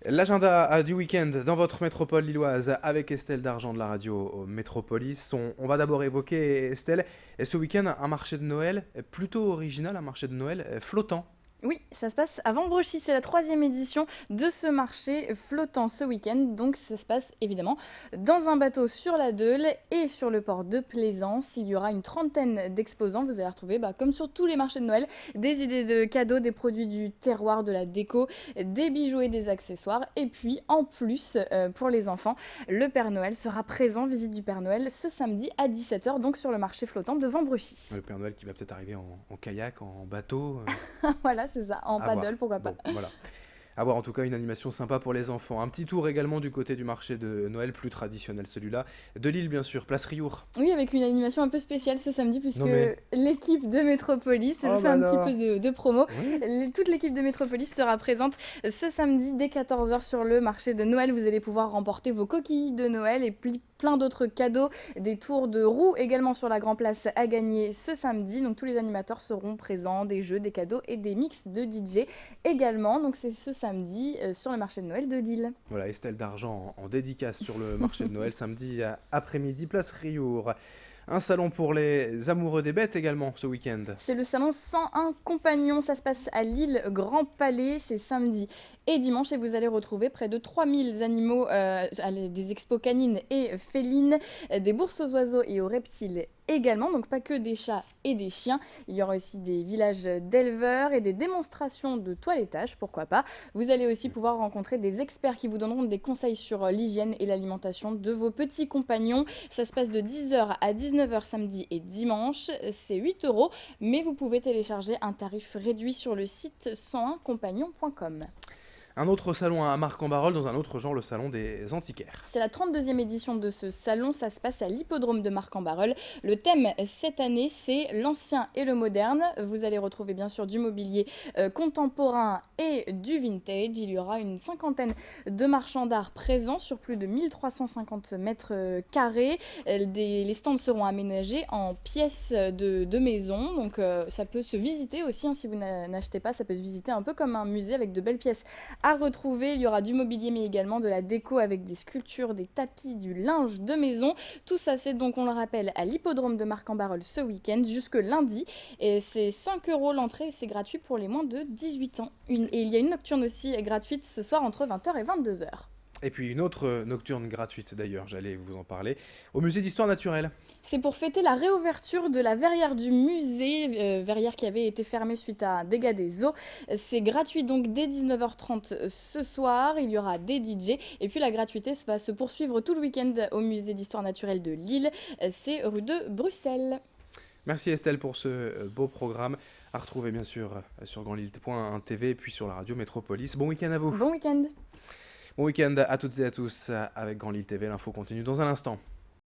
L'agenda du week-end dans votre métropole lilloise avec Estelle Dargent de la radio Métropolis. On va d'abord évoquer, Estelle, ce week-end un marché de Noël plutôt original, un marché de Noël flottant. Oui, ça se passe à Vambrochy, c'est la troisième édition de ce marché flottant ce week-end. Donc ça se passe évidemment dans un bateau sur la Deule et sur le port de Plaisance. Il y aura une trentaine d'exposants. Vous allez retrouver, comme sur tous les marchés de Noël, des idées de cadeaux, des produits du terroir, de la déco, des bijoux et des accessoires. Et puis en plus, pour les enfants, le Père Noël sera présent, visite du Père Noël, ce samedi à 17h, donc sur le marché flottant de Vambrochy. Le Père Noël qui va peut-être arriver en kayak, en bateau. Voilà, c'est ça, en À voir. paddle, pourquoi pas. Bon, voilà. À voir en tout cas une animation sympa pour les enfants. Un petit tour également du côté du marché de Noël, plus traditionnel celui-là. De Lille bien sûr, place Riour. Oui, avec une animation un peu spéciale ce samedi, puisque Non mais... l'équipe de Métropolis, je Oh fais bah un petit peu là. de promo, Oui. toute l'équipe de Métropolis sera présente ce samedi dès 14h sur le marché de Noël. Vous allez pouvoir remporter vos coquilles de Noël et puis plein d'autres cadeaux, des tours de roues également sur la Grand Place à gagner ce samedi. Donc tous les animateurs seront présents, des jeux, des cadeaux et des mix de DJ également. Donc c'est ce samedi sur le marché de Noël de Lille. Voilà, Estelle d'Argent en dédicace sur le marché de Noël samedi après-midi, place Riour. Un salon pour les amoureux des bêtes également ce week-end. C'est le salon 101 Compagnons, ça se passe à Lille Grand Palais, c'est samedi et dimanche et vous allez retrouver près de 3000 animaux, des expos canines et félines, des bourses aux oiseaux et aux reptiles également, donc pas que des chats et des chiens, il y aura aussi des villages d'éleveurs et des démonstrations de toilettage, pourquoi pas. Vous allez aussi pouvoir rencontrer des experts qui vous donneront des conseils sur l'hygiène et l'alimentation de vos petits compagnons. Ça se passe de 10h à 19h samedi et dimanche, c'est 8 €, mais vous pouvez télécharger un tarif réduit sur le site 101compagnon.com. Un autre salon à Marc-en-Barœul dans un autre genre, le salon des antiquaires. C'est la 32e édition de ce salon, ça se passe à l'hippodrome de Marc-en-Barœul. Le thème cette année, c'est l'ancien et le moderne. Vous allez retrouver bien sûr du mobilier contemporain et du vintage. Il y aura une cinquantaine de marchands d'art présents sur plus de 1350 mètres carrés. Les stands seront aménagés en pièces de maison, donc ça peut se visiter aussi, hein, si vous n'achetez pas, ça peut se visiter un peu comme un musée avec de belles pièces à retrouver. Il y aura du mobilier mais également de la déco avec des sculptures, des tapis, du linge de maison. Tout ça c'est donc, on le rappelle, à l'hippodrome de Marc-en-Barœul ce week-end jusque lundi. Et c'est 5 € l'entrée et c'est gratuit pour les moins de 18 ans. Et il y a une nocturne aussi gratuite ce soir entre 20h et 22h. Et puis une autre nocturne gratuite d'ailleurs, j'allais vous en parler, au musée d'histoire naturelle. C'est pour fêter la réouverture de la verrière du musée, verrière qui avait été fermée suite à un dégât des eaux. C'est gratuit donc dès 19h30 ce soir, il y aura des DJ et puis la gratuité va se poursuivre tout le week-end au musée d'histoire naturelle de Lille, c'est rue de Bruxelles. Merci Estelle pour ce beau programme, à retrouver bien sûr sur grandlille.tv et puis sur la radio Métropolis. Bon week-end à vous. Bon week-end. Bon week-end à toutes et à tous avec Grand Lille TV, l'info continue dans un instant.